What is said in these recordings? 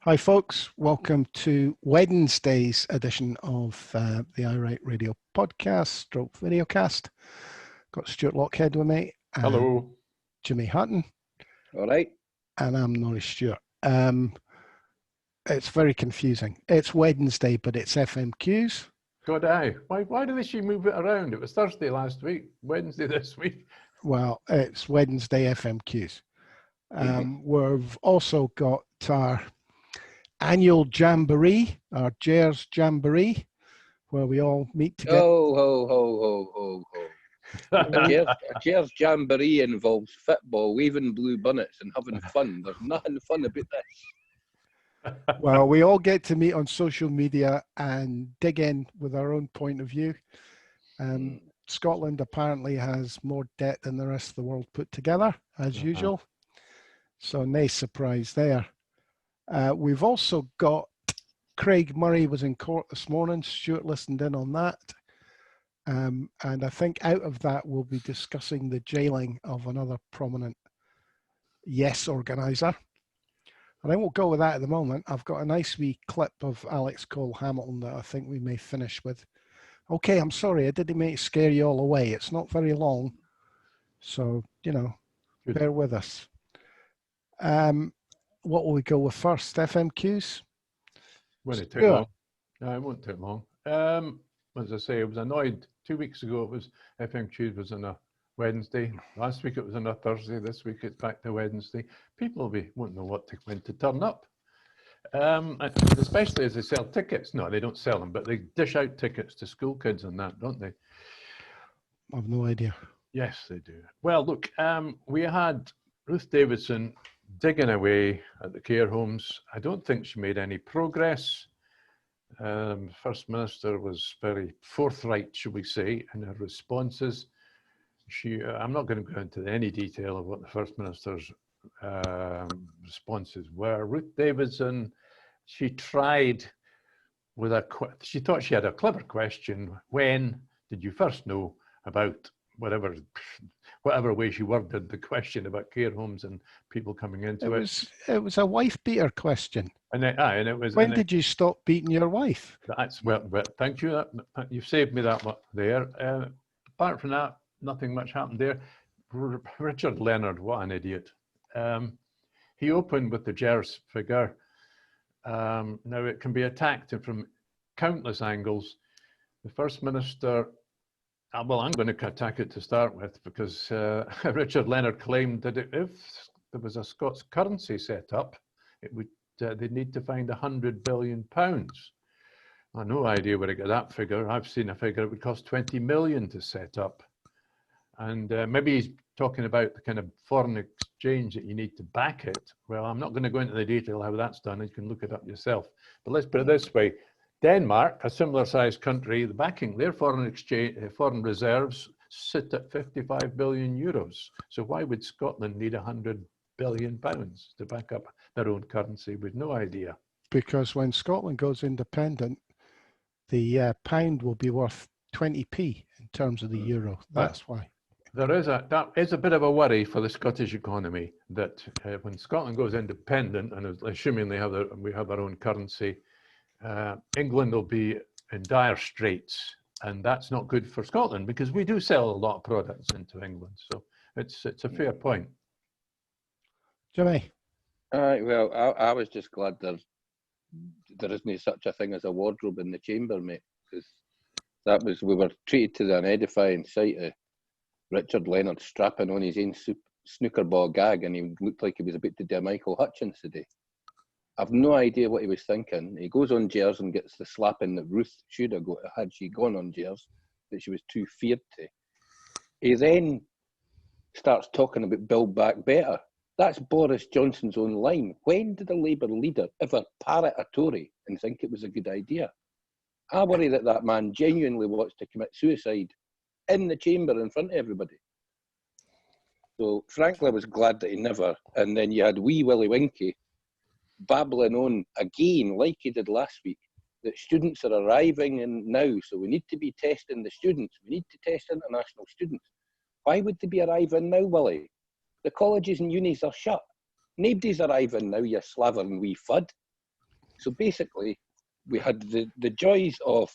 Hi folks, welcome to Wednesday's edition of the iWrite Radio podcast, stroke videocast. Got Stuart Lockhead with me. Hello. Jimmy Hutton. All right. And I'm Norrie Stewart. It's very confusing. It's Wednesday, but it's FMQs. God, aye. Why did she move it around? It was Thursday last week, Wednesday this week. Well, it's Wednesday FMQs. We've also got our annual jamboree, our Jers Jamboree, where we all meet together. Ho. A Jers Jamboree involves football, waving blue bonnets and having fun. There's nothing fun about this. Well, we all get to meet on social media and dig in with our own point of view. Scotland apparently has more debt than the rest of the world put together, as usual. So no surprise there. We've also got Craig Murray was in court this morning. Stuart listened in on that. And I think out of that, we'll be discussing the jailing of another prominent Yes organiser. And I won't go with that at the moment. I've got a nice wee clip of Alex Cole-Hamilton that I think we may finish with. Okay, I'm sorry, I didn't mean to scare you all away. It's not very long. So, bear with us. What will we go with first? FMQs? Won't it take long? No, it won't take long. As I say, I was annoyed 2 weeks ago. It was FMQs was on a Wednesday. Last week it was on a Thursday. This week it's back to Wednesday. People won't know when to turn up. Especially as they sell tickets. No, they don't sell them, but they dish out tickets to school kids and that, don't they? I've no idea. Yes, they do. Well, look, we had Ruth Davidson digging away at the care homes. I don't think she made any progress. First Minister was very forthright, should we say, in her responses. I'm not going to go into any detail of what the First Minister's responses were. Ruth Davidson, she tried she thought she had a clever question. When did you first know about whatever way she worded the question about care homes and people coming into it? It was a wife beater question. And it was. When did you stop beating your wife? That's well. Thank you. You've saved me that much there. Apart from that, nothing much happened there. Richard Leonard, what an idiot. He opened with the Jers figure. Now it can be attacked from countless angles. The First Minister. Well, I'm going to attack it to start with because Richard Leonard claimed that if there was a Scots currency set up, it would they'd need to find £100 billion. I've no idea where to get that figure. I've seen a figure it would cost 20 million to set up, and maybe he's talking about the kind of foreign exchange that you need to back it. Well, I'm not going to go into the detail how that's done. You can look it up yourself. But let's put it this way. Denmark, a similar sized country, the backing, their foreign reserves sit at 55 billion euros. So why would Scotland need £100 billion to back up their own currency? With no idea. Because when Scotland goes independent, the pound will be worth 20p in terms of the euro. That's why. That is a bit of a worry for the Scottish economy that when Scotland goes independent, and assuming we have our own currency, England will be in dire straits, and that's not good for Scotland because we do sell a lot of products into England. So it's a fair point. Jimmy? Well, I was just glad there isn't such a thing as a wardrobe in the chamber, mate, because we were treated to an edifying sight of Richard Leonard strapping on his own snooker ball gag, and he looked like he was about to do a Michael Hutchins today. I've no idea what he was thinking. He goes on Jers and gets the slapping that Ruth should have got had she gone on Jers, that she was too feared to. He then starts talking about Build Back Better. That's Boris Johnson's own line. When did a Labour leader ever parrot a Tory and think it was a good idea? I worry that man genuinely wants to commit suicide in the chamber in front of everybody. So frankly, I was glad that he never. And then you had wee Willie Winkie babbling on again, like he did last week, that students are arriving in now, so we need to be testing the students. We need to test international students. Why would they be arriving now, Willie? The colleges and unis are shut. Nobody's arriving now, you slavering wee fud. So basically, we had the joys of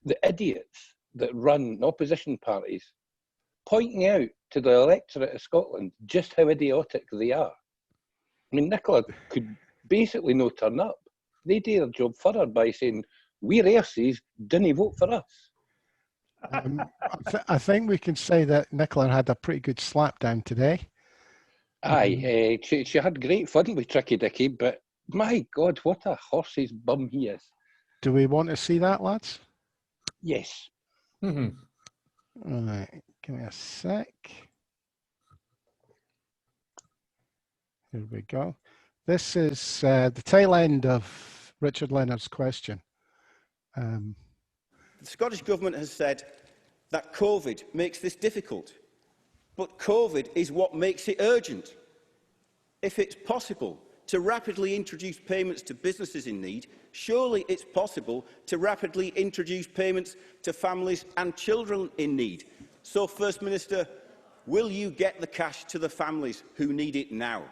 the idiots that run opposition parties pointing out to the electorate of Scotland just how idiotic they are. I mean, Nicola could basically no turn up. They do their job for her by saying, we're airsies, didn't vote for us. I think we can say that Nicola had a pretty good slap down today. Aye, she had great fun with Tricky Dicky, but my God, what a horse's bum he is. Do we want to see that, lads? Yes. Mm-hmm. All right, give me a sec. Here we go. This is the tail end of Richard Leonard's question. The Scottish Government has said that COVID makes this difficult, but COVID is what makes it urgent. If it's possible to rapidly introduce payments to businesses in need, surely it's possible to rapidly introduce payments to families and children in need. So, First Minister, will you get the cash to the families who need it now?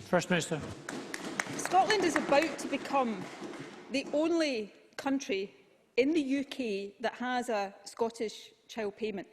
First Minister. Scotland is about to become the only country in the UK that has a Scottish child payment.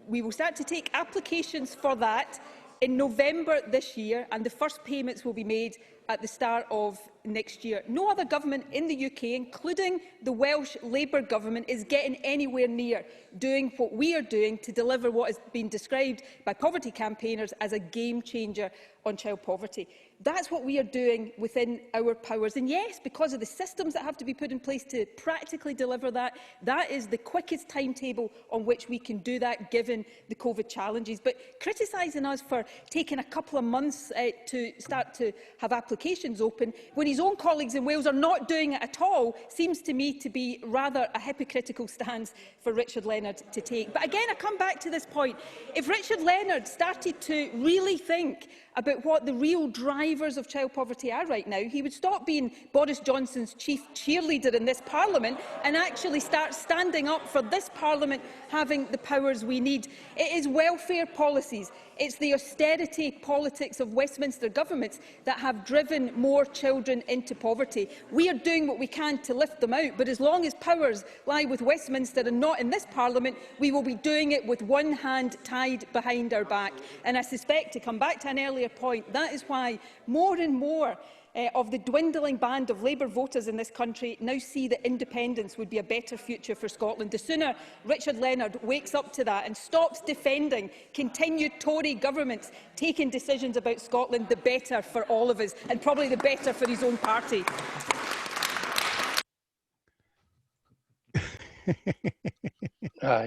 We will start to take applications for that in November this year, and the first payments will be made at the start of next year. No other government in the UK, including the Welsh Labour government, is getting anywhere near doing what we are doing to deliver what has been described by poverty campaigners as a game changer on child poverty. That's what we are doing within our powers. And yes, because of the systems that have to be put in place to practically deliver that, that is the quickest timetable on which we can do that, given the COVID challenges. But criticising us for taking a couple of months to start to have applications open, when his own colleagues in Wales are not doing it at all, seems to me to be rather a hypocritical stance for Richard Leonard to take. But again, I come back to this point. If Richard Leonard started to really think about what the real drivers of child poverty are right now, he would stop being Boris Johnson's chief cheerleader in this Parliament and actually start standing up for this Parliament having the powers we need. It is welfare policies, it's the austerity politics of Westminster governments that have driven more children into poverty. We are doing what we can to lift them out, but as long as powers lie with Westminster and not in this Parliament, we will be doing it with one hand tied behind our back. And I suspect, to come back to an earlier point, that is why more and more of the dwindling band of Labour voters in this country now see that independence would be a better future for Scotland. The sooner Richard Leonard wakes up to that and stops defending continued Tory governments taking decisions about Scotland, the better for all of us, and probably the better for his own party.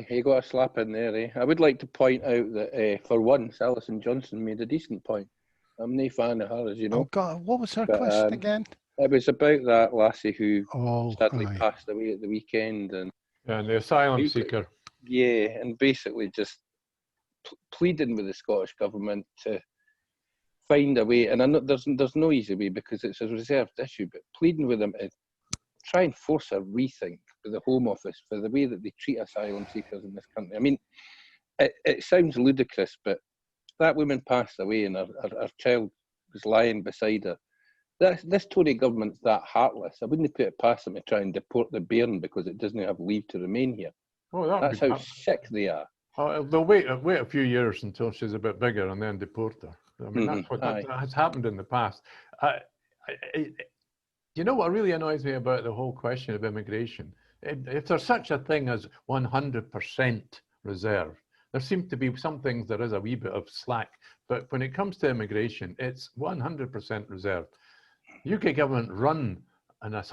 You got a slap in there, eh? I would like to point out that, for once, Alison Johnson made a decent point. I'm no fan of her, as you know. Oh God, what was her question again? It was about that lassie who sadly aye. passed away at the weekend, and the asylum seeker. Yeah, and basically just pleading with the Scottish Government to find a way. And I know there's no easy way because it's a reserved issue, but pleading with them to try and force a rethink with the Home Office for the way that they treat asylum seekers in this country. I mean, it sounds ludicrous, but that woman passed away and her child was lying beside her. This Tory government's that heartless. I wouldn't put it past them to try and deport the bairn because it doesn't have leave to remain here. Oh, that's how sick they are. They'll wait a few years until she's a bit bigger and then deport her. I mean, that's what that has happened in the past. You know what really annoys me about the whole question of immigration? If there's such a thing as 100% reserve, there seems to be some things there is a wee bit of slack, but when it comes to immigration, it's 100% reserved. UK government run a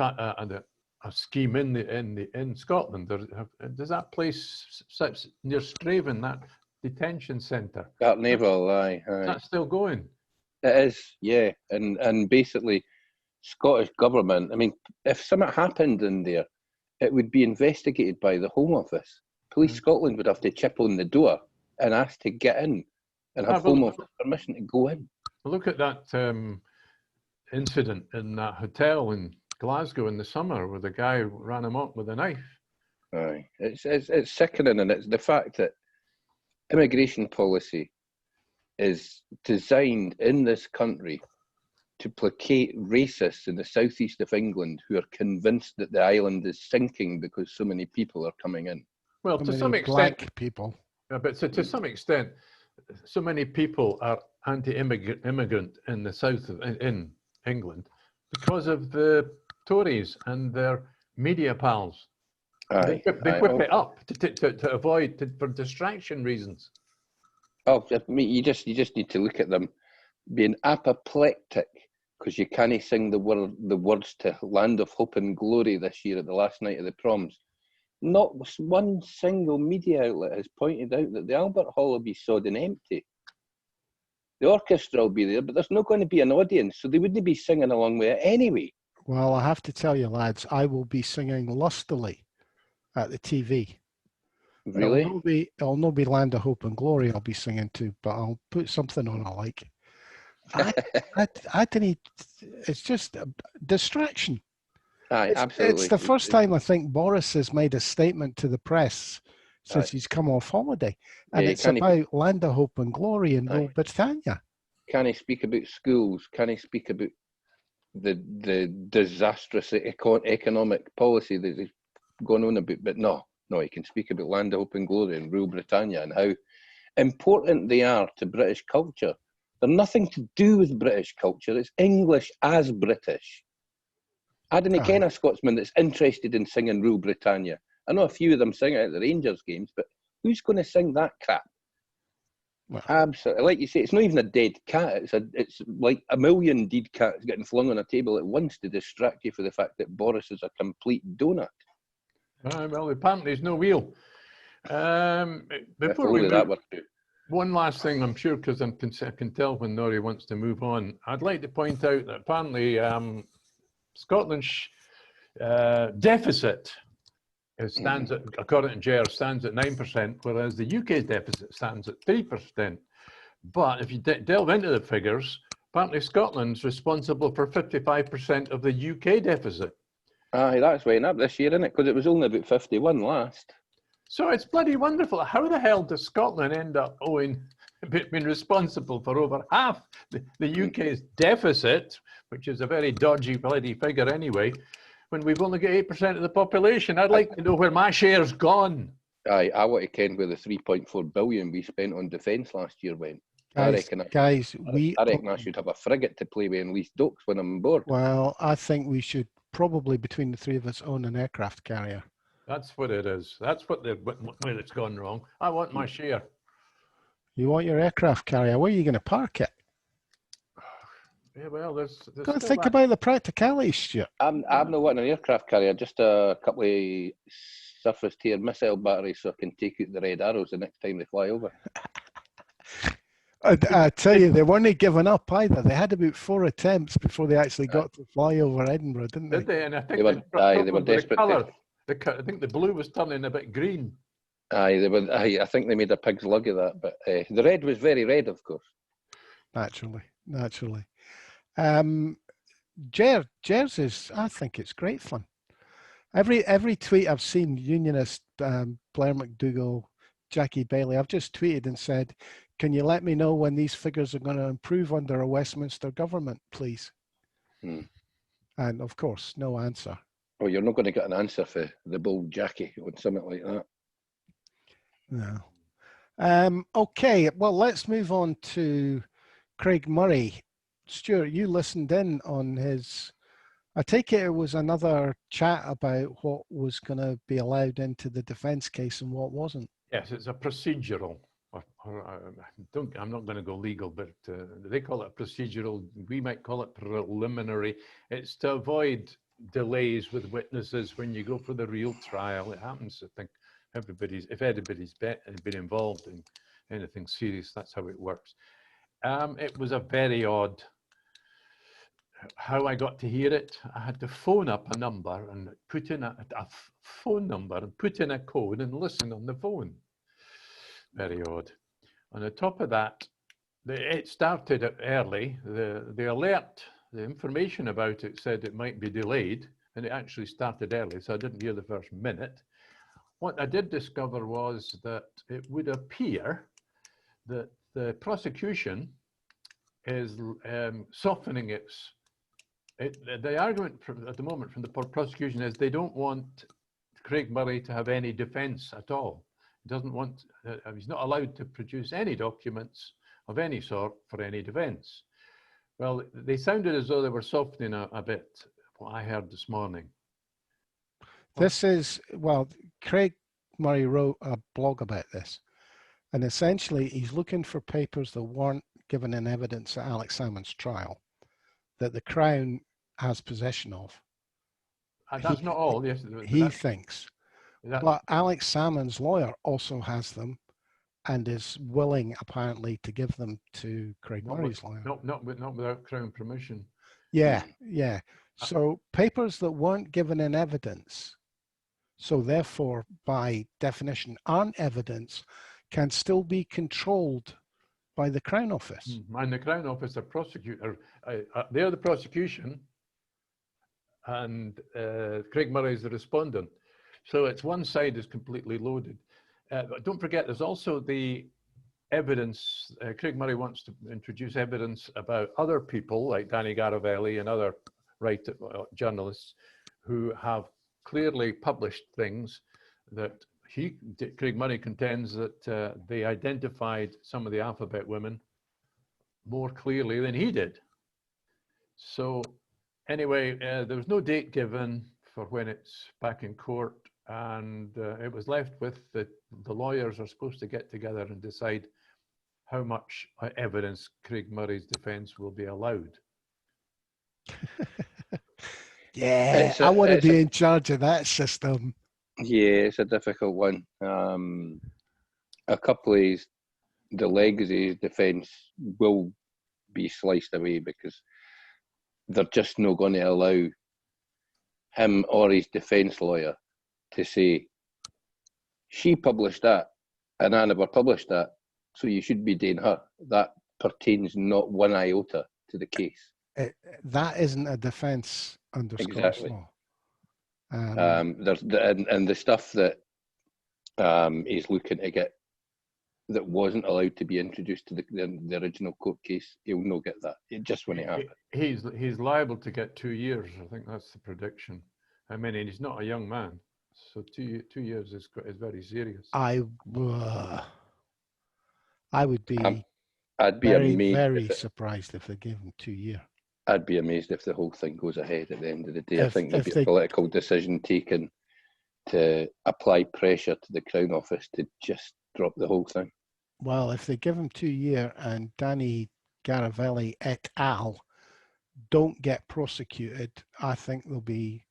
scheme in Scotland. Does that place such near Straven, that detention centre? That Naval, aye. That's still going. It is, yeah, and basically, Scottish government. I mean, if something happened in there, it would be investigated by the Home Office. Police Scotland would have to chip on the door and ask to get in and have Home Office permission to go in. Look at that incident in that hotel in Glasgow in the summer where the guy ran him up with a knife. Aye, it's sickening, and it's the fact that immigration policy is designed in this country to placate racists in the southeast of England who are convinced that the island is sinking because so many people are coming in. Well, So to many some extent, black people. but so to some extent, so many people are anti-immigrant in the south of in England because of the Tories and their media pals. Aye, They aye. whip it up to avoid for distraction reasons. Oh, I mean, you just need to look at them being apoplectic because you can't sing the words to Land of Hope and Glory this year at the last night of the proms. Not one single media outlet has pointed out that the Albert Hall will be sodden empty. The orchestra will be there, but there's not going to be an audience, so they wouldn't be singing along with it anyway. Well, I have to tell you, lads, I will be singing lustily at the TV. Really? It'll not be Land of Hope and Glory I'll be singing to, but I'll put something on I like. I didn't. It's just a distraction. Aye, absolutely. It's the first time I think Boris has made a statement to the press since he's come off holiday, and it's about Land of Hope and Glory in Rule Britannia. Can he speak about schools? Can he speak about the disastrous economic policy that he's gone on about? But no, he can speak about Land of Hope and Glory and Rule Britannia and how important they are to British culture. They're nothing to do with British culture. It's English as British. I didn't ken a Scotsman that's interested in singing Rule Britannia. I know a few of them sing it at the Rangers games, but who's going to sing that crap? Well, absolutely. Like you say, it's not even a dead cat. It's like a million dead cats getting flung on a table at once to distract you for the fact that Boris is a complete donut. Well, apparently there's no wheel. Before we that were true. One last thing, I'm sure, because I can tell when Norrie wants to move on. I'd like to point out that apparently Scotland's deficit stands at, according to GER, stands at 9%, whereas the UK's deficit stands at 3%. But if you delve into the figures, apparently Scotland's responsible for 55% of the UK deficit. Aye, that's went up this year, isn't it? Because it was only about 51 last. So it's bloody wonderful. How the hell does Scotland end up being responsible for over half the UK's deficit, which is a very dodgy bloody figure anyway, when we've only got 8% of the population? I'd like to know where my share's gone. Aye, I want to ken where the 3.4 billion we spent on defence last year went. I reckon I should have a frigate to play with in Leith Docks when I'm on board. Well, I think we should probably, between the three of us, own an aircraft carrier. That's what it is. That's where it's gone wrong. I want my share. You want your aircraft carrier? Where are you going to park it? Yeah, well, there's got to think about the practicalities, Stuart. I'm not wanting an aircraft carrier, just a couple of surface tier missile batteries so I can take out the red arrows the next time they fly over. I tell you, they weren't giving up either. They had about 4 attempts before they actually got to fly over Edinburgh, didn't they? Did they? And I think they were desperate. I think the blue was turning a bit green. Aye, I think they made a pig's lug of that, but the red was very red, of course. Naturally. Gers is, I think it's great fun. Every tweet I've seen, Unionist, Blair McDougall, Jackie Bailey, I've just tweeted and said, can you let me know when these figures are going to improve under a Westminster government, please? And of course, no answer. Oh, you're not going to get an answer for the bold Jackie or something like that. No. Okay, well, let's move on to Craig Murray. Stuart, you listened in on his, I take it was another chat about what was going to be allowed into the defence case and what wasn't. Yes, it's a procedural. I'm not going to go legal, but they call it procedural. We might call it preliminary. It's to avoid delays with witnesses when you go for the real trial. It happens, I think, if anybody's been involved in anything serious, that's how it works. It was a very odd. How I got to hear it, I had to phone up a number and put in a phone number and put in a code and listen on the phone. Very odd. On the top of that, it started early. The alert, the information about it said it might be delayed, and it actually started early, so I didn't hear the first minute. What I did discover was that it would appear that the prosecution is softening the argument at the moment from the prosecution is they don't want Craig Murray to have any defence at all. He doesn't want, he's not allowed to produce any documents of any sort for any defence. Well, they sounded as though they were softening a bit, what I heard this morning. This is, well, Craig Murray wrote a blog about this, and essentially he's looking for papers that weren't given in evidence at Alex Salmond's trial, that the Crown has possession of. That's not all, yes. He thinks. But Alex Salmond's lawyer also has them and is willing, apparently, to give them to Craig Murray's lawyer. Not without Crown permission. Yeah, yeah. So papers that weren't given in evidence, so therefore, by definition, aren't evidence, can still be controlled by the Crown Office. And the Crown Office are prosecutor. They're the prosecution, and Craig Murray is the respondent. So it's one side is completely loaded. But don't forget, there's also the evidence. Craig Murray wants to introduce evidence about other people like Danny Garavelli and other journalists who have clearly published things that Craig Murray contends that they identified some of the alphabet women more clearly than he did. So anyway, there was no date given for when it's back in court, and it was left with the lawyers are supposed to get together and decide how much evidence Craig Murray's defence will be allowed. Yeah, I want to be in charge of that system. Yeah, it's a difficult one. A couple of the legacy defence will be sliced away because they're just not going to allow him or his defence lawyer to say, she published that and I never published that, so you should be doing her. That pertains not one iota to the case. That isn't a defence under Scottish law. There's the stuff that he's looking to get that wasn't allowed to be introduced to the original court case. He'll not get that. It just won't happen. He's liable to get 2 years. I think that's the prediction. I mean, and he's not a young man, so 2 years is very serious. I would be. I'd be very surprised if they gave him 2 years. I'd be amazed if the whole thing goes ahead at the end of the day. I think there'd be a political decision taken to apply pressure to the Crown Office to just drop the whole thing. Well, if they give him 2 years and Danny Garavelli et al. Don't get prosecuted, I think they'll be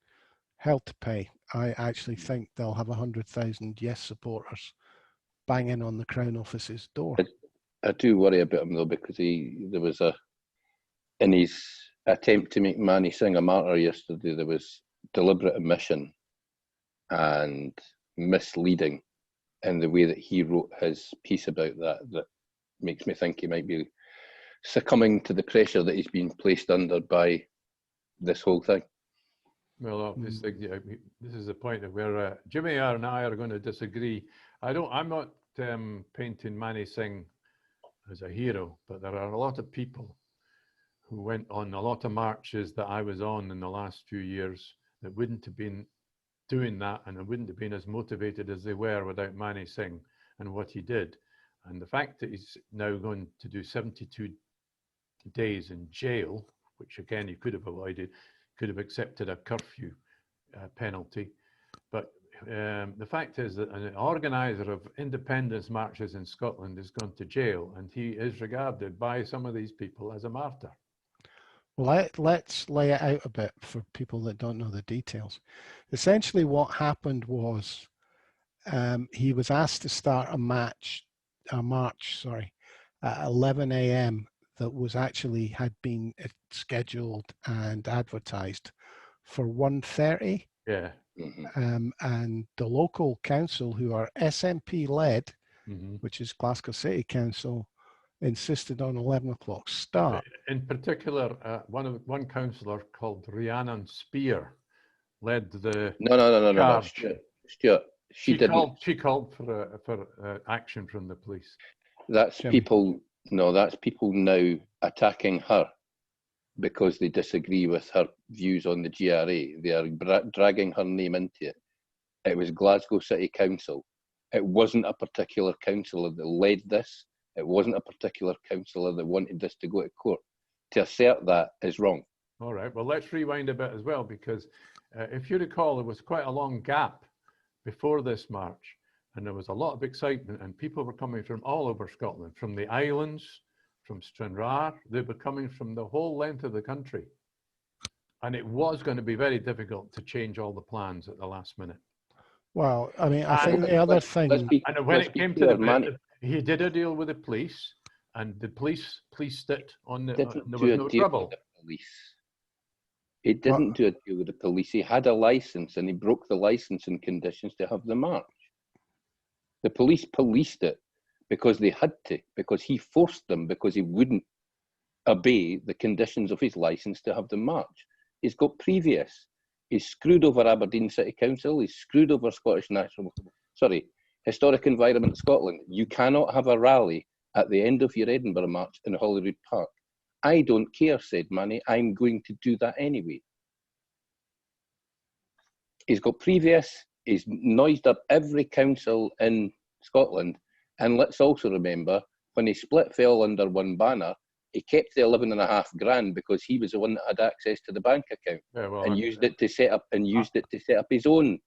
held to pay. I actually think they'll have 100,000 Yes supporters banging on the Crown Office's door. I do worry about him though, because there was in his attempt to make Manny Singh a martyr yesterday, there was deliberate omission and misleading in the way that he wrote his piece about that makes me think he might be succumbing to the pressure that he's been placed under by this whole thing. Well, obviously, this is the point of where Jimmy and I are going to disagree. I'm not painting Manny Singh as a hero, but there are a lot of people who went on a lot of marches that I was on in the last few years that wouldn't have been doing that, and it wouldn't have been as motivated as they were without Manny Singh and what he did. And the fact that he's now going to do 72 days in jail, which again he could have avoided, could have accepted a curfew penalty. But the fact is that an organizer of independence marches in Scotland has gone to jail, and he is regarded by some of these people as a martyr. Well, let's lay it out a bit for people that don't know the details. Essentially what happened was he was asked to start a march, at 11 a.m. that was actually had been scheduled and advertised for 1:30. Yeah. And the local council, who are SNP led, which is Glasgow City Council, insisted on 11 o'clock start. In particular, one councillor called Rhiannon Spear led the No, Stuart. She called for action from the police. That's Jimmy. People No, that's people now attacking her because they disagree with her views on the GRA. They are dragging her name into it. It was Glasgow City Council. It wasn't a particular councillor that led this. It wasn't a particular councillor that wanted this to go to court. To assert that is wrong. All right, well, let's rewind a bit as well, because if you recall, there was quite a long gap before this march, and there was a lot of excitement, and people were coming from all over Scotland, from the islands, from Stranraer. They were coming from the whole length of the country. And it was going to be very difficult to change all the plans at the last minute. Well, I mean, I think the other thing... And when it came to the bit, he did a deal with the police, and the police policed it on the... there was no trouble. He didn't do a deal with the police. He had a licence, and he broke the licensing conditions to have the march. The police policed it because they had to, because he forced them, because he wouldn't obey the conditions of his licence to have the march. He's got previous. He's screwed over Aberdeen City Council. He's screwed over Historic Environment Scotland. You cannot have a rally at the end of your Edinburgh march in Holyrood Park. I don't care, said Manny. I'm going to do that anyway. He's got previous. He's noised up every council in Scotland. And let's also remember, when he split fell under one banner, he kept the 11.5 grand because he was the one that had access to the bank account, and used it to set up his own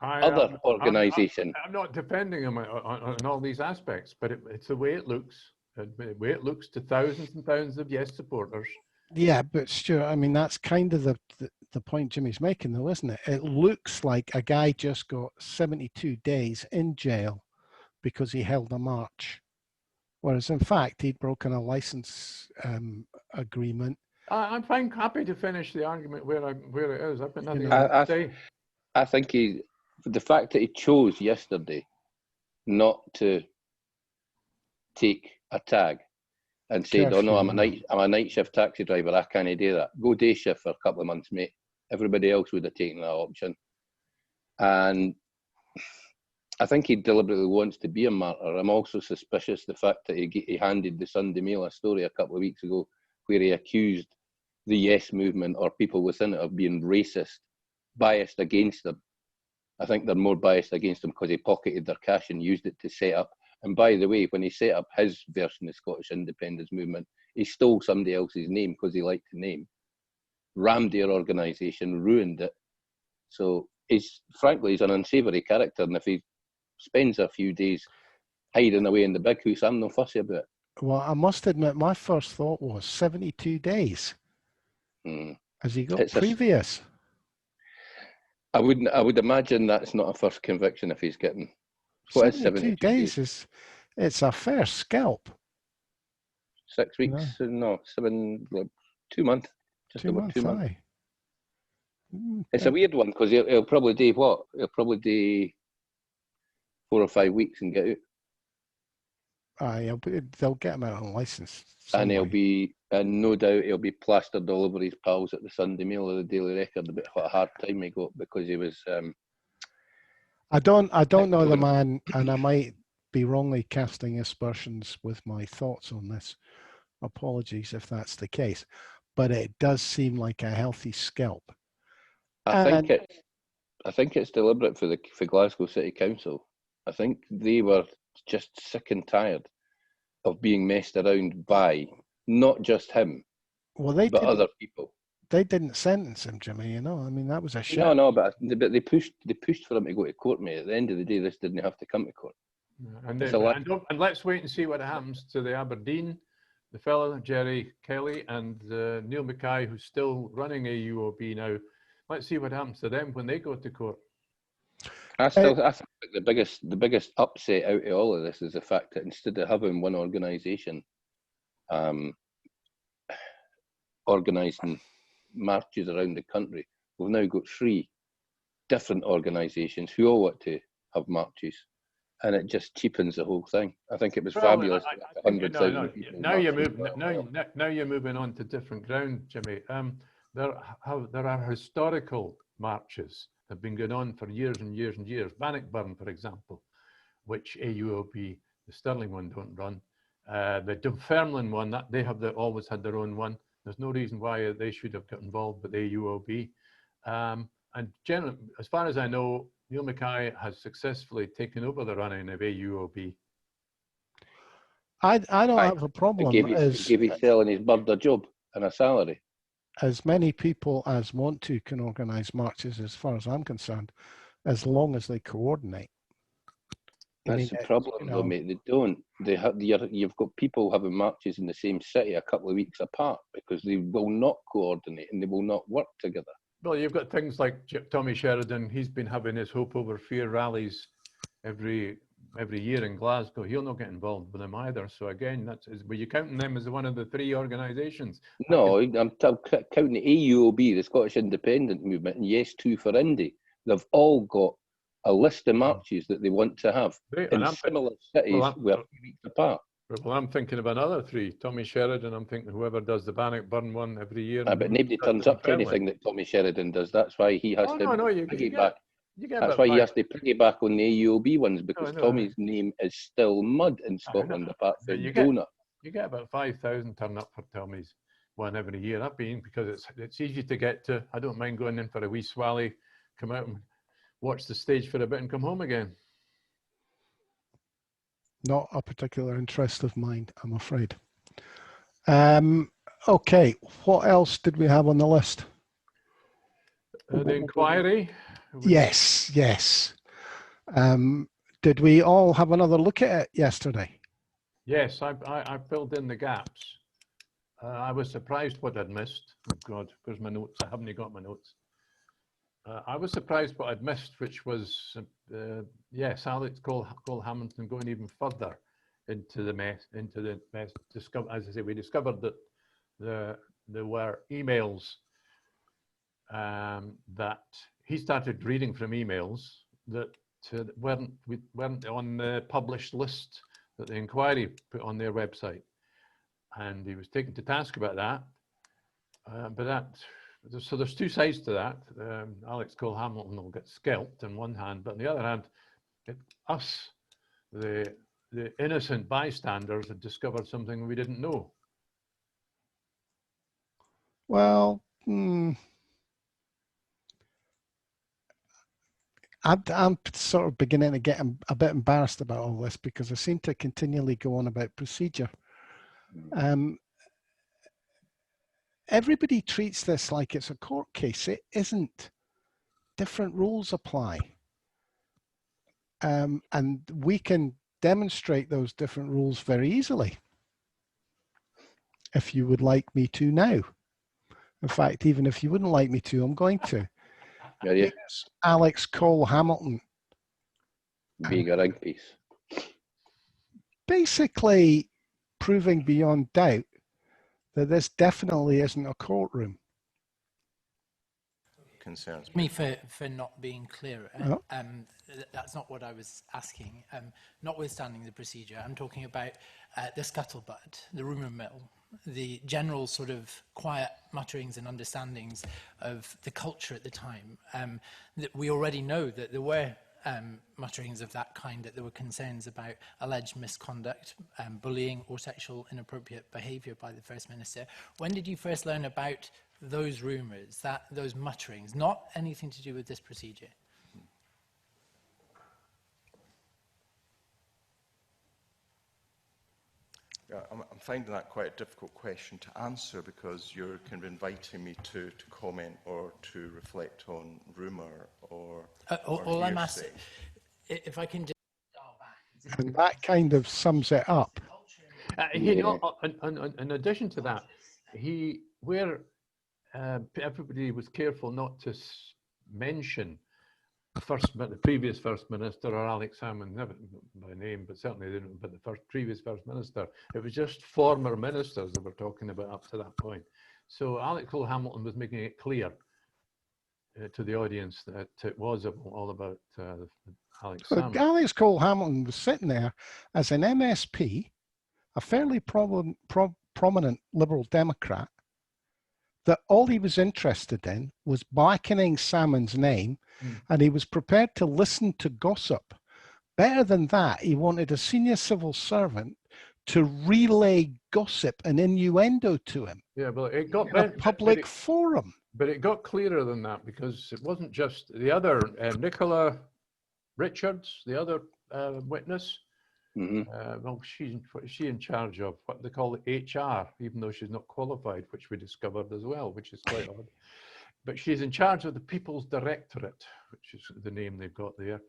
other organisation. I'm not defending him on all these aspects, but it's the way it looks. The way it looks to thousands and thousands of Yes supporters. Yeah, but Stuart, I mean, that's kind of the point Jimmy's making, though, isn't it? It looks like a guy just got 72 days in jail because he held a march. Whereas, in fact, he'd broken a license agreement. I'm fine, happy to finish the argument where it is. I've got nothing to say. I think the fact that he chose yesterday not to take a tag and said, "Oh no, I'm a night shift taxi driver. I can't do that. Go day shift for a couple of months, mate." Everybody else would have taken that option, and I think he deliberately wants to be a martyr. I'm also suspicious the fact that he handed the Sunday Mail a story a couple of weeks ago where he accused the Yes movement or people within it of being racist, biased against them. I think they're more biased against him because he pocketed their cash and used it to set up. And by the way, when he set up his version of the Scottish independence movement, he stole somebody else's name because he liked the name, rammed their organisation, ruined it. So frankly, he's an unsavoury character, and if he spends a few days hiding away in the big house, I'm no fussy about it. Well, I must admit, my first thought was 72 days. Has he got previous? I would imagine that's not a first conviction if he's getting. What is 72 days? It's a fair scalp. 6 weeks? No, 2 months. Just about 2 months. It's a weird one because he'll probably do what? He'll probably do 4 or 5 weeks and get out. They'll get him out on license. And no doubt he'll be plastered all over his pals at the Sunday Mail or the Daily Record about what a hard time he got because he was. I don't know the man, and I might be wrongly casting aspersions with my thoughts on this. Apologies if that's the case, but it does seem like a healthy scalp. I think it's deliberate for Glasgow City Council. I think they were just sick and tired of being messed around by not just him, but other people. They didn't sentence him, Jimmy. I mean, that was a shame. No, but they pushed for him to go to court, mate. At the end of the day, this didn't have to come to court. And let's wait and see what happens to the Aberdeen, the fellow Jerry Kelly and Neil Mackay, who's still running AUOB now. Let's see what happens to them when they go to court. I think the biggest upset out of all of this is the fact that instead of having one organisation organising marches around the country, we've now got 3 different organisations who all want to have marches, and it just cheapens the whole thing. I think it was fabulous. Now you're moving on to different ground, Jimmy. There are historical marches that have been going on for years and years and years. Bannockburn, for example, which AUOB, the Stirling one, don't run. The Dunfermline one, that they have always had their own one. There's no reason why they should have got involved with AUOB. And generally, as far as I know, Neil Mackay has successfully taken over the running of AUOB. I don't have a problem. Give his selling his bird a job and a salary. As many people as want to can organise marches, as far as I'm concerned, as long as they coordinate. That's the problem, though, mate. They don't. They have. You've got people having marches in the same city a couple of weeks apart because they will not coordinate and they will not work together. Well, you've got things like Tommy Sheridan. He's been having his Hope Over Fear rallies every year in Glasgow. He'll not get involved with them either. So again, were you counting them as one of the three organisations? No, I'm counting the AUOB, the Scottish Independent Movement, and Yes 2 for Indy. They've all got a list of marches that they want to have in similar cities where 3 weeks apart. Well, I'm thinking of another three. Tommy Sheridan, I'm thinking whoever does the Bannockburn one every year. But nobody turns up to anything that Tommy Sheridan does. That's why he has to piggyback. That's why he has to piggyback on the AUOB ones, because Tommy's name is still mud in Scotland, apart from Donut. You get about 5,000 turn up for Tommy's one every year. That being because it's easy to get to. I don't mind going in for a wee swally, come out and watch the stage for a bit and come home again. Not a particular interest of mine, I'm afraid. Okay, what else did we have on the list? The inquiry? Yes. Did we all have another look at it yesterday? Yes, I filled in the gaps. I was surprised what I'd missed. Oh God, where's my notes? I haven't got my notes. I was surprised what I'd missed, which was, yes, Alex Cole-Hamilton going even further into the mess. As I say, we discovered that there were emails that he started reading from emails that weren't on the published list that the inquiry put on their website, and he was taken to task about that. So there's two sides to that. Alex Cole-Hamilton will get scalped on one hand, but on the other hand, us, the innocent bystanders, had discovered something we didn't know. Well, I'm sort of beginning to get a bit embarrassed about all this because I seem to continually go on about procedure. Everybody treats this like it's a court case. It isn't. Different rules apply. And we can demonstrate those different rules very easily. If you would like me to now. In fact, even if you wouldn't like me to, I'm going to. Yeah. Alex Cole-Hamilton. Being a ring piece. Basically proving beyond doubt that this definitely isn't a courtroom. Concerns me for not being clear. That's not what I was asking. Notwithstanding the procedure, I'm talking about the scuttlebutt, the rumour mill, the general sort of quiet mutterings and understandings of the culture at the time. That we already know that there were mutterings of that kind, that there were concerns about alleged misconduct, bullying or sexual inappropriate behaviour by the First Minister. When did you first learn about those rumours, those mutterings, not anything to do with this procedure? Yeah, I'm finding that quite a difficult question to answer because you're kind of inviting me to comment or to reflect on rumour or all I'm asking, if I can just dial back. And that kind of sums it up. In addition to that, everybody was careful not to mention the previous First Minister or Alex Salmond, never by name, but certainly they didn't, but the previous First Minister. It was just former ministers that we're talking about up to that point. So Alex Cole-Hamilton was making it clear to the audience that it was all about Alex Salmond. Alex Cole-Hamilton was sitting there as an MSP, a fairly prominent Liberal Democrat, that all he was interested in was blackening Salmond's name, and he was prepared to listen to gossip. Better than that, he wanted a senior civil servant to relay gossip and innuendo to him Yeah, well, it got in a public forum. But it got clearer than that, because it wasn't just the other Nicola Richards, the other witness. Well, she's in charge of what they call HR, even though she's not qualified, which we discovered as well, which is quite odd. But she's in charge of the People's Directorate, which is the name they've got there.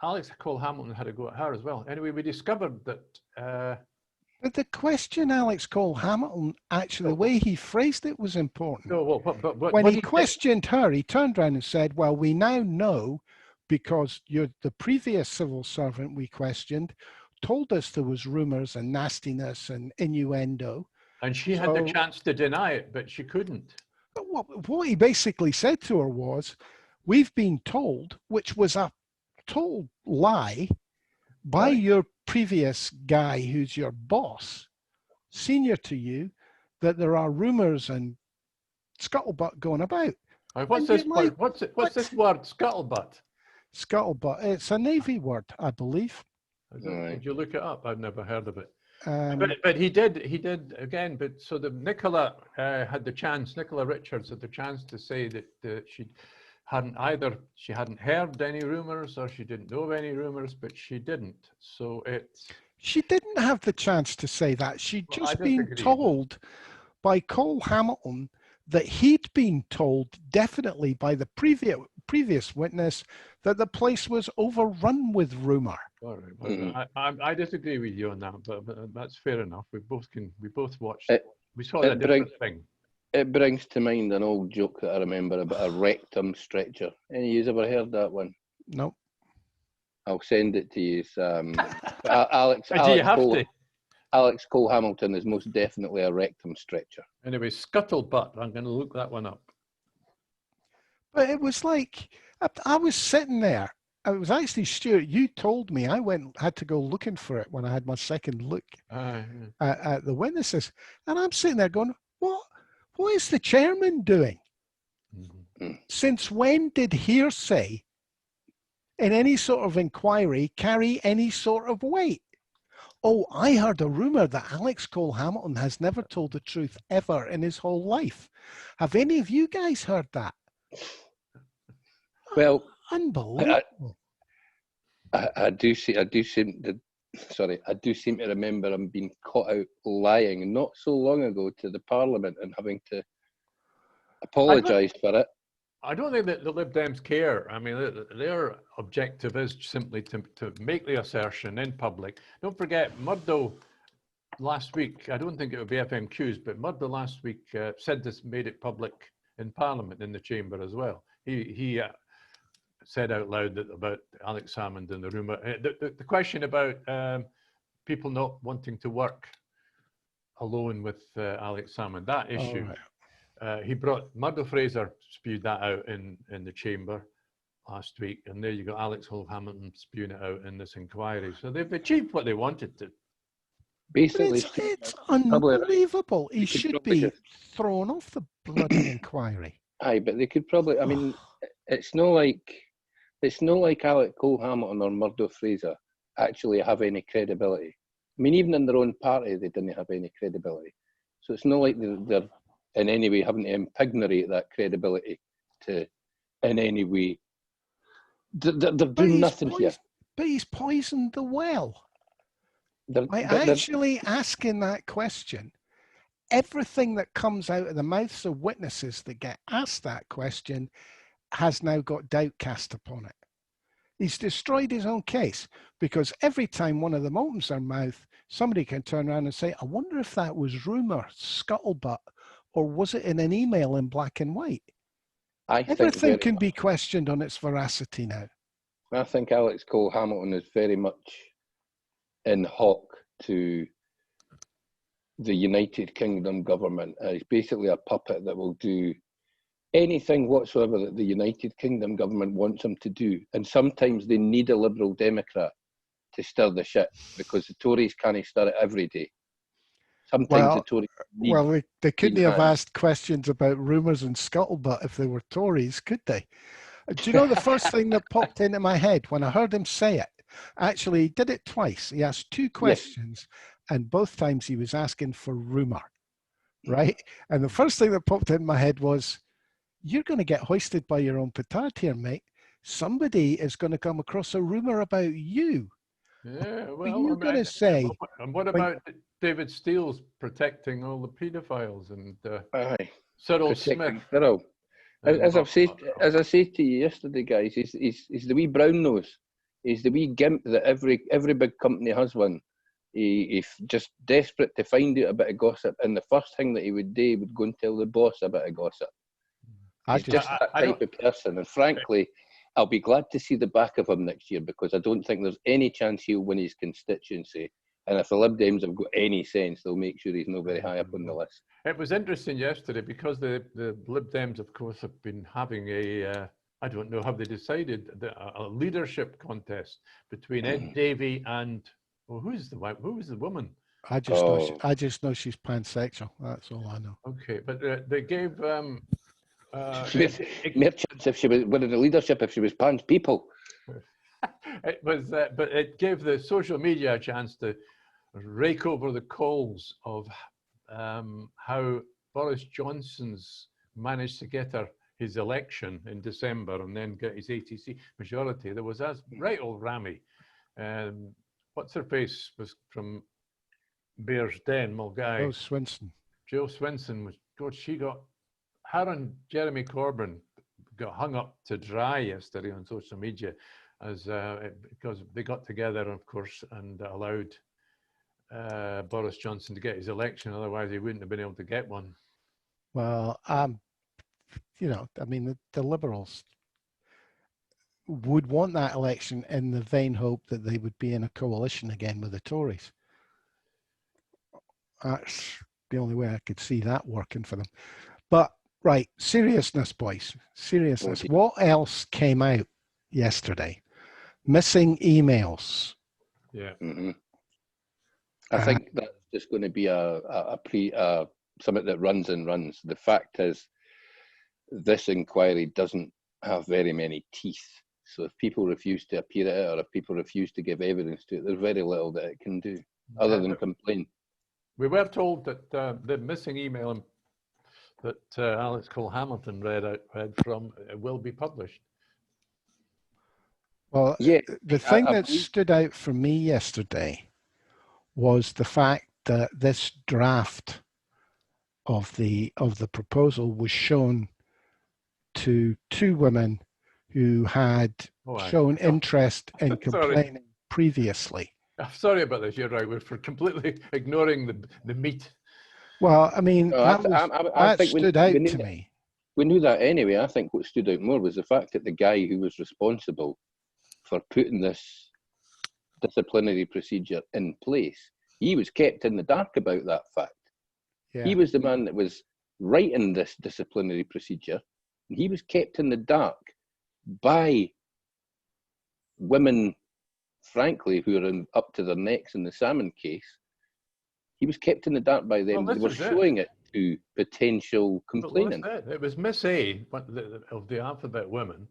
Alex Cole-Hamilton had a go at her as well. Anyway, we discovered that... But the question Alex Cole-Hamilton, actually, the way he phrased it was important. No, well, when he questioned her, he turned around and said, well, we now know, because you're the previous civil servant we questioned told us there was rumours and nastiness and innuendo. And she had the chance to deny it, but she couldn't. What he basically said to her was, we've been told, which was a total lie, by your previous guy who's your boss, senior to you, that there are rumours and scuttlebutt going about. What's this word? What's this word, scuttlebutt? Scuttlebutt. It's a Navy word, I believe. Did you look it up? I've never heard of it. But he did again. But so the Nicola had the chance. Nicola Richards had the chance to say that she hadn't heard any rumours or she didn't know of any rumours, but she didn't. So she didn't have the chance to say that. She'd just been told by Cole-Hamilton that he'd been told definitely by the previous witness that the place was overrun with rumour. All right. I disagree with you on that, but that's fair enough. We both watched it. We saw a different thing. It brings to mind an old joke that I remember about a rectum stretcher. Any of you ever heard that one? No. I'll send it to you. Alex Cole-Hamilton is most definitely a rectum stretcher. Anyway, scuttlebutt. I'm going to look that one up. But it was like, I was sitting there. It was actually, Stuart, you told me. I had to go looking for it when I had my second look at the witnesses. And I'm sitting there going, what is the chairman doing? Since when did hearsay in any sort of inquiry carry any sort of weight? Oh, I heard a rumour that Alex Cole-Hamilton has never told the truth ever in his whole life. Have any of you guys heard that? Well, unbelievable. I do seem to remember him being caught out lying not so long ago to the Parliament and having to apologise for it. I don't think that the Lib Dems care. I mean, their objective is simply to make the assertion in public. Don't forget, Murdo last week, I don't think it would be FMQs, but Murdo last week said this, made it public in Parliament, in the chamber as well. He said out loud that about Alex Salmond and the rumour. The question about people not wanting to work alone with Alex Salmond, that issue. He brought Murdo Fraser spewed that out in the chamber last week, and there you go, Alex Cole-Hamilton spewing it out in this inquiry. So they've achieved what they wanted to. Basically, it's unbelievable. He should be thrown off the bloody inquiry. Aye, but they could probably. I mean, it's not like Alex Cole-Hamilton or Murdo Fraser actually have any credibility. I mean, even in their own party, they didn't have any credibility. So it's not like they're in any way having to impregnate that credibility to, in any way. They're doing nothing here. But he's poisoned the well. By actually asking that question, everything that comes out of the mouths of witnesses that get asked that question has now got doubt cast upon it. He's destroyed his own case, because every time one of them opens their mouth, somebody can turn around and say, I wonder if that was rumour, scuttlebutt, or was it in an email in black and white? Everything can be questioned on its veracity now. I think Alex Cole-Hamilton is very much in hock to the United Kingdom government. He's basically a puppet that will do anything whatsoever that the United Kingdom government wants him to do. And sometimes they need a Liberal Democrat to stir the shit, because the Tories can't stir it every day. Sometimes the Tories need they couldn't have asked questions about rumours and scuttlebutt if they were Tories, could they? Do you know the first thing that popped into my head when I heard him say it? Actually, he did it twice. He asked two questions, and both times he was asking for rumour, right? And the first thing that popped in my head was, you're going to get hoisted by your own petard here, mate. Somebody is going to come across a rumour about you. Yeah, well, What are you going to say? And what about David Steele's protecting all the paedophiles and Cyril Smith? Cyril. As I say to you yesterday, guys, he's the wee brown nose. He's the wee gimp that every big company has one. He's just desperate to find out a bit of gossip, and the first thing that he would do, he would go and tell the boss a bit of gossip. He's just that type of person, and frankly, I'll be glad to see the back of him next year, because I don't think there's any chance he'll win his constituency. And if the Lib Dems have got any sense, they'll make sure he's not very high up on the list. It was interesting yesterday because the Lib Dems, of course, have been having a, I don't know, have they decided, a leadership contest between Ed Davey and, well, who was the woman? I just know she's pansexual. That's all I know. Okay, but they gave... Mere chance if she was winning the leadership if she was pans people. It was, but it gave the social media a chance to rake over the coals of how Boris Johnson's managed to get his election in December and then get his ATC majority. There was that right old Rammy. What's her face was from Bear's Den, Mulgai. Oh, Swinson. Jill Swinson was, God, her and Jeremy Corbyn got hung up to dry yesterday on social media because they got together, of course, and allowed Boris Johnson to get his election. Otherwise, he wouldn't have been able to get one. Well, you know, I mean, the Liberals would want that election in the vain hope that they would be in a coalition again with the Tories. That's the only way I could see that working for them. But right, seriousness, boys. Seriousness. What else came out yesterday? Missing emails. Yeah. I think that's just going to be something that runs and runs. The fact is, this inquiry doesn't have very many teeth. So if people refuse to appear at it, or if people refuse to give evidence to it, there's very little that it can do other than complain. We were told that the missing email that Alex Cole-Hamilton read from will be published. Well, yeah, the thing that stood out for me yesterday was the fact that this draft of the proposal was shown to two women who had shown interest in complaining previously. I'm sorry about this, you're right. We're completely ignoring the meat. Well, I mean, that stood out to me. We knew that anyway. I think what stood out more was the fact that the guy who was responsible for putting this disciplinary procedure in place, he was kept in the dark about that fact. Yeah. He was the man that was writing this disciplinary procedure. And he was kept in the dark by women, frankly, who are up to their necks in the Salmond case. He was kept in the dark by them. They were showing it to potential complainants. It was Miss A of the alphabet women.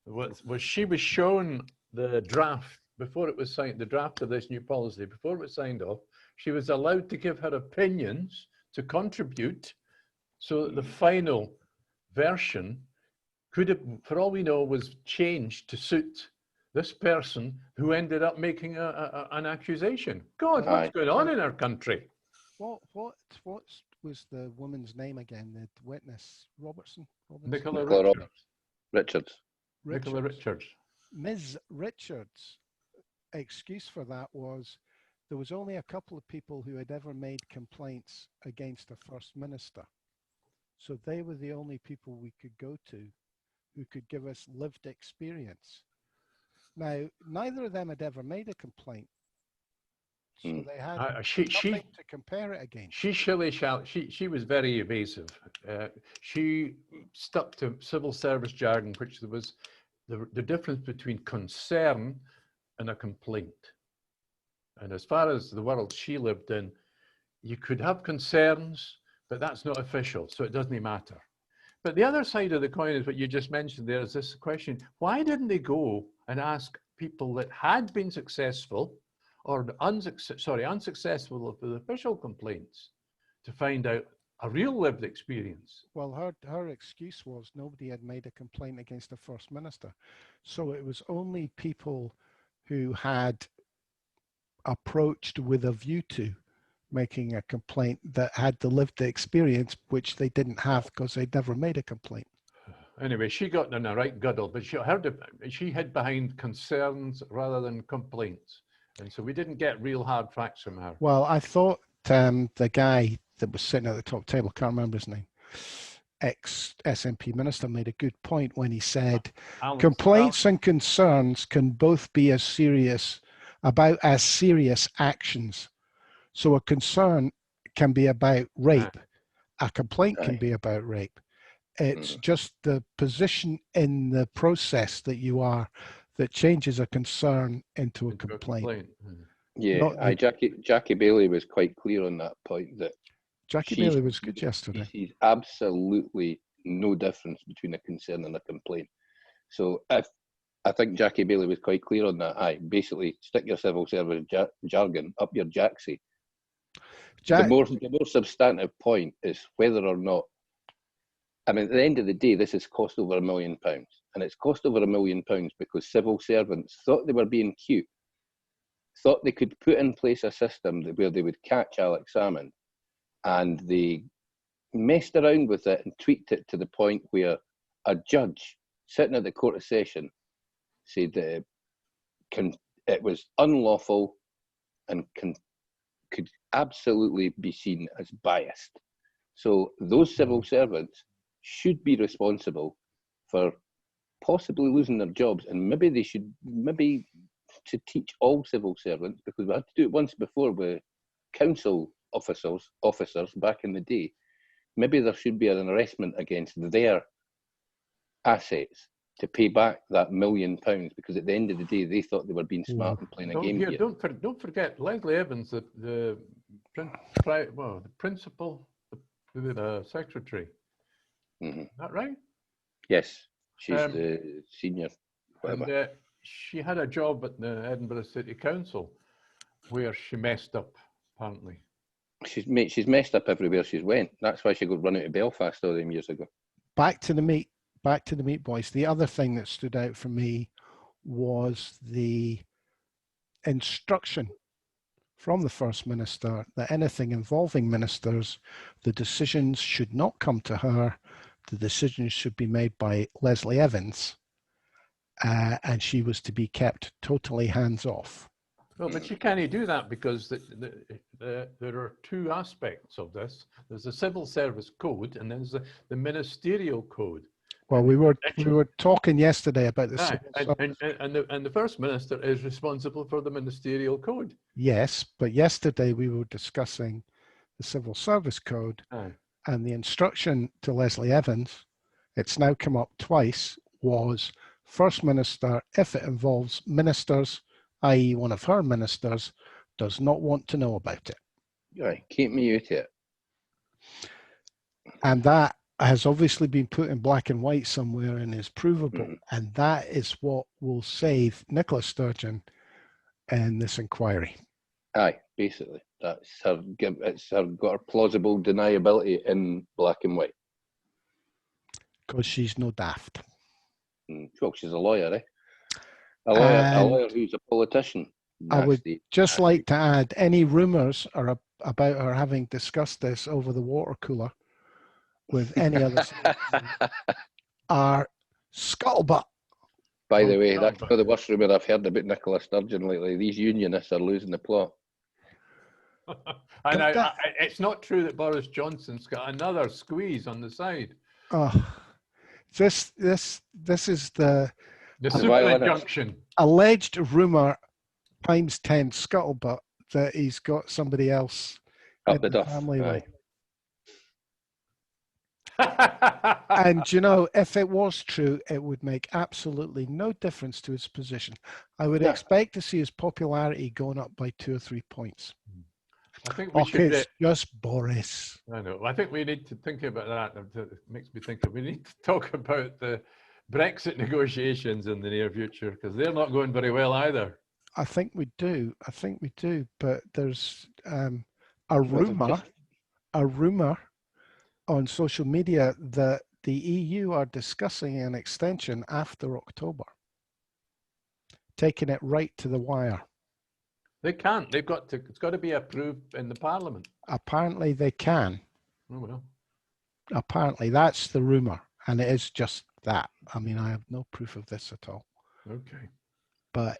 Was she was shown the draft before it was signed, the draft of this new policy, before it was signed off. She was allowed to give her opinions, to contribute, so that the final version could have, for all we know, was changed to suit this person who ended up making an accusation. God, what's going on in our country? What was the woman's name again? The witness, Robertson? Nicola Richards. Nicola Richards. Ms. Richards' excuse for that was there was only a couple of people who had ever made complaints against a First Minister. So they were the only people we could go to who could give us lived experience. Now, neither of them had ever made a complaint. So they had nothing to compare it against. She was very evasive. She stuck to civil service jargon, which there was the difference between concern and a complaint. And as far as the world she lived in, you could have concerns, but that's not official, so it doesn't matter. But the other side of the coin is what you just mentioned there, is this question: why didn't they go and ask people that had been successful or unsuccessful with the official complaints to find out a real lived experience. Well, her excuse was nobody had made a complaint against the First Minister. So it was only people who had approached with a view to making a complaint that had the lived experience, which they didn't have because they'd never made a complaint. Anyway, she got in a right guddle, but she hid behind concerns rather than complaints. And so we didn't get real hard facts from her. Well, I thought the guy that was sitting at the top table, can't remember his name, ex-SNP minister, made a good point when he said complaints and concerns can both be as serious actions. So a concern can be about rape. A complaint can be about rape. It's just the position in the process that you are that changes a concern into a complaint. Yeah, Jackie Bailey was quite clear on that point. That Jackie Bailey was good yesterday. She sees absolutely no difference between a concern and a complaint. So I think Jackie Bailey was quite clear on that. Basically stick your civil service jargon up your jacksie. The more substantive point is whether or not, I mean, at the end of the day, this has cost over £1 million. And it's cost over £1 million because civil servants thought they were being cute, thought they could put in place a system where they would catch Alex Salmond, and they messed around with it and tweaked it to the point where a judge sitting at the Court of Session said that it was unlawful and could absolutely be seen as biased. So those civil servants should be responsible for possibly losing their jobs, and maybe they should to teach all civil servants, because we had to do it once before with council officers back in the day. Maybe there should be an arrestment against their assets to pay back that £1 million, because at the end of the day, they thought they were being smart and playing a game here. Don't forget Leslie Evans, the principal, the secretary. Mm-hmm. Is that right? Yes, she's the senior. And, she had a job at the Edinburgh City Council where she messed up, apparently. She's messed up everywhere she's went. That's why she got run out of Belfast all them years ago. Back to the meat, boys. The other thing that stood out for me was the instruction from the First Minister that anything involving ministers, the decisions should not come to her. The decisions should be made by Leslie Evans, and she was to be kept totally hands off. Well, but she can't do that because there are two aspects of this. There's the Civil Service Code, and there's the Ministerial Code. Well, we were talking yesterday about this, and the First Minister is responsible for the Ministerial Code. Yes, but yesterday we were discussing the Civil Service Code, and the instruction to Leslie Evans, it's now come up twice, was First Minister, if it involves ministers, i.e. one of her ministers, does not want to know about it. Right, keep me out of it. And that has obviously been put in black and white somewhere and is provable. And that is what will save Nicola Sturgeon in this inquiry. Aye, basically. It's her got her plausible deniability in black and white. Because she's no daft. Well, she's a lawyer, eh? A lawyer who's a politician. I would just like to add, any rumours are about her having discussed this over the water cooler with any other are scuttlebutt. By the way, that's not the worst rumour I've heard about Nicola Sturgeon lately. These unionists are losing the plot. And it's not true that Boris Johnson's got another squeeze on the side. Oh, this is the super injunction. Alleged rumour times 10 scuttlebutt that he's got somebody else up the duff. Family way. And you know, if it was true, it would make absolutely no difference to his position. I would expect to see his popularity going up by 2 or 3 points. I think we should. It's just Boris. I know. I think we need to think about that. It makes me think that we need to talk about the Brexit negotiations in the near future? Because they're not going very well either. I think we do. I think we do. But there's a rumor on social media that the EU are discussing an extension after October, taking it right to the wire. They can't. They've got to. It's got to be approved in the Parliament. Apparently, they can. Oh well. Apparently, that's the rumor, and it is just that. I mean, I have no proof of this at all. Okay. But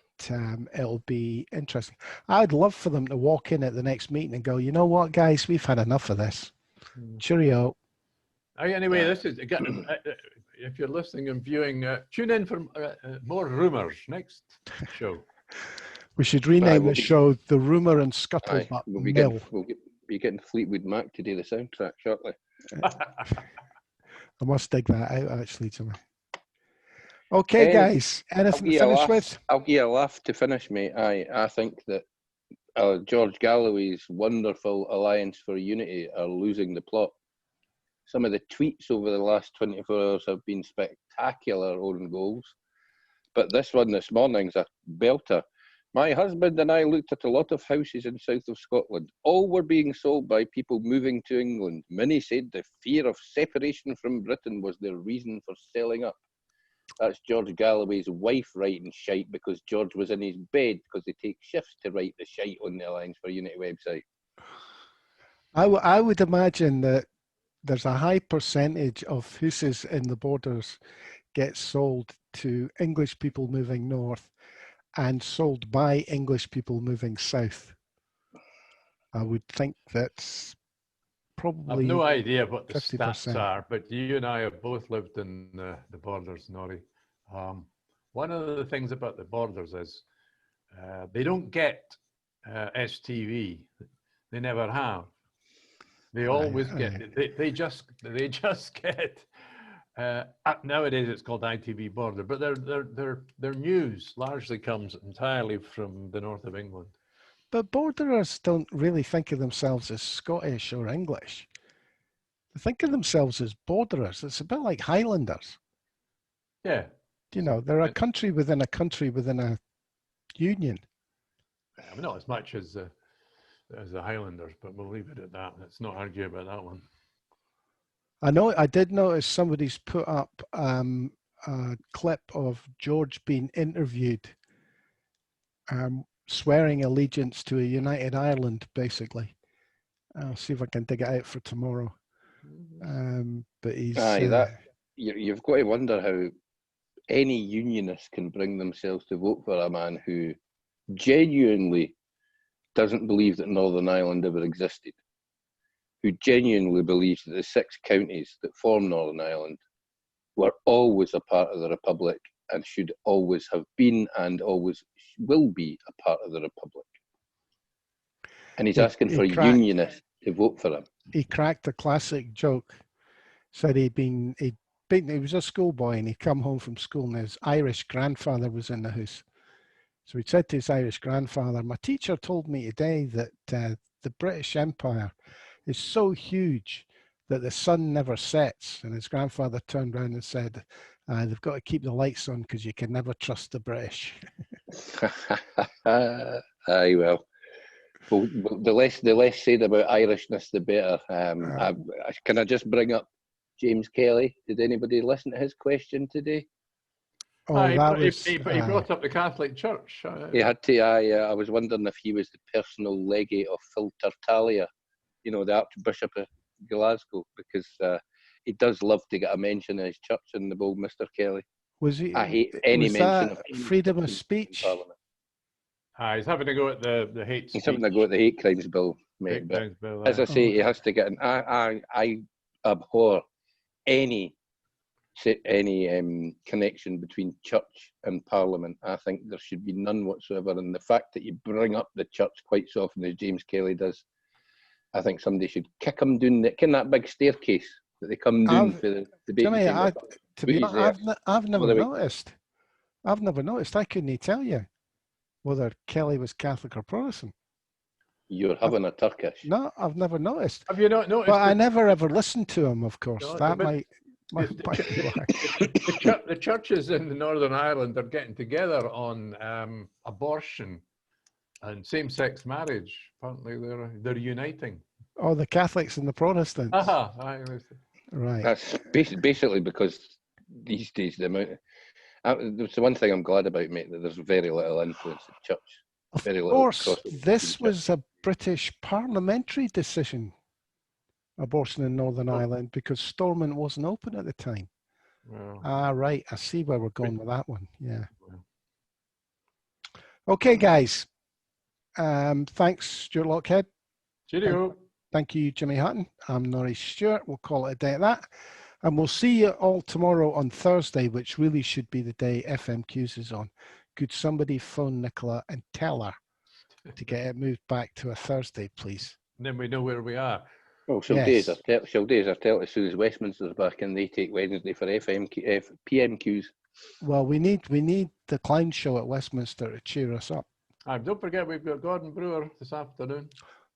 it'll be interesting. I'd love for them to walk in at the next meeting and go, you know what, guys, we've had enough of this. Cheerio. Anyway, this is again. If you're listening and viewing, tune in for more rumours next show. We should rename the show The Rumour and Scuttlebut We'll be getting Fleetwood Mac to do the soundtrack shortly. I must dig that out, actually, Jimmy. Okay, guys, anything to finish with? I'll give you a laugh to finish, mate. I think that George Galloway's wonderful Alliance for Unity are losing the plot. Some of the tweets over the last 24 hours have been spectacular own goals. But this one this morning's a belter. My husband and I looked at a lot of houses in south of Scotland. All were being sold by people moving to England. Many said the fear of separation from Britain was their reason for selling up. That's George Galloway's wife writing shite because George was in his bed because they take shifts to write the shite on the Alliance for Unity website. I would imagine that there's a high percentage of houses in the borders get sold to English people moving north and sold by English people moving south. I would think that's probably. I've no idea what the 50%. stats are, but you and I have both lived in the borders, Norrie. One of the things about the borders is they don't get STV. They never have. They always get. They just get. Nowadays it's called ITV Border, but their news largely comes entirely from the north of England. But borderers don't really think of themselves as Scottish or English. They think of themselves as borderers. It's a bit like Highlanders. Yeah. You know, they're a country within a union. Not as much as the Highlanders, but we'll leave it at that. Let's not argue about that one. I did notice somebody's put up a clip of George being interviewed, swearing allegiance to a united Ireland, basically. I'll see if I can dig it out for tomorrow. But he's... you've got to wonder how any unionist can bring themselves to vote for a man who genuinely doesn't believe that Northern Ireland ever existed, who genuinely believes that the 6 counties that form Northern Ireland were always a part of the Republic and should always have been and always will be a part of the Republic. And he's asking for unionists to vote for him. He cracked a classic joke. Said he was a schoolboy and he'd come home from school and his Irish grandfather was in the house. So he said to his Irish grandfather, my teacher told me today that the British Empire is so huge that the sun never sets. And his grandfather turned around and said, they've got to keep the lights on because you can never trust the British. Aye, well, the less said about Irishness, the better. Can I just bring up James Kelly? Did anybody listen to his question today? Oh, he brought up the Catholic Church. He had to. I was wondering if he was the personal legate of Phil Tartaglia, you know, the Archbishop of Glasgow, because he does love to get a mention of his church in the bowl, Mr. Kelly. Was he? I hate any mention of freedom of speech. Parliament. He's having to go at the hate. He's having to go at the hate crimes bill, mate. As I say, he has to get. I abhor any connection between church and Parliament. I think there should be none whatsoever. And the fact that you bring up the church quite so often as James Kelly does, I think somebody should kick him down that big staircase that they come down for the debate. Jimmy, I've never noticed. I've never noticed. I couldn't tell you whether Kelly was Catholic or Protestant. You're having a Turkish. No, I've never noticed. Have you not noticed? But I never ever listened to him, of course. No, Might be why. The churches in the Northern Ireland are getting together on abortion and same-sex marriage. Apparently, they're uniting. Oh, the Catholics and the Protestants. Right. That's basically because these days the amount. There's the one thing I'm glad about, mate, that there's very little influence in church. Very Of little course, crossover this between was a British parliamentary decision, abortion in Northern Ireland, because Stormont wasn't open at the time. Well, Ah, right. I see where we're going with that one. Yeah. Okay, guys. Thanks, Stuart Lockhead. cheerio. Thank you, Jimmy Hutton. I'm Norris Stewart. We'll call it a day at that. And we'll see you all tomorrow on Thursday, which really should be the day FMQs is on. Could somebody phone Nicola and tell her to get it moved back to a Thursday, please? And then we know where we are. Well, she'll do as I tell as soon as Westminster's back and they take Wednesday for PMQs. Well, we need the clown show at Westminster to cheer us up. Don't forget, we've got Gordon Brewer this afternoon.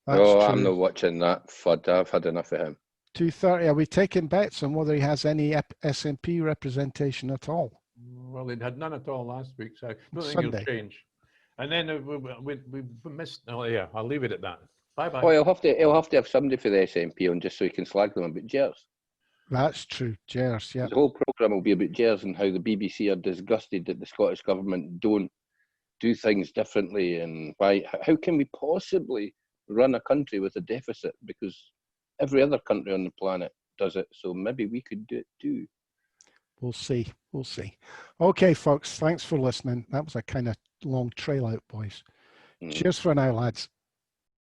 That's true. I'm not watching that FUD. I've had enough of him. 2:30. Are we taking bets on whether he has any SNP representation at all? Well, he had none at all last week, so I don't think Sunday. it'll change. And then we missed. Oh yeah, I'll leave it at that. Bye bye. Oh, he'll have to have somebody for the SNP on just so he can slag them about Gers. That's true, Gers. Yeah. The whole programme will be about Gers and how the BBC are disgusted that the Scottish Government don't do things differently, and why. How can we possibly run a country with a deficit? Because every other country on the planet does it, so maybe we could do it too. We'll see. We'll see. Okay, folks. Thanks for listening. That was a kind of long trail out, boys. Cheers for now, lads.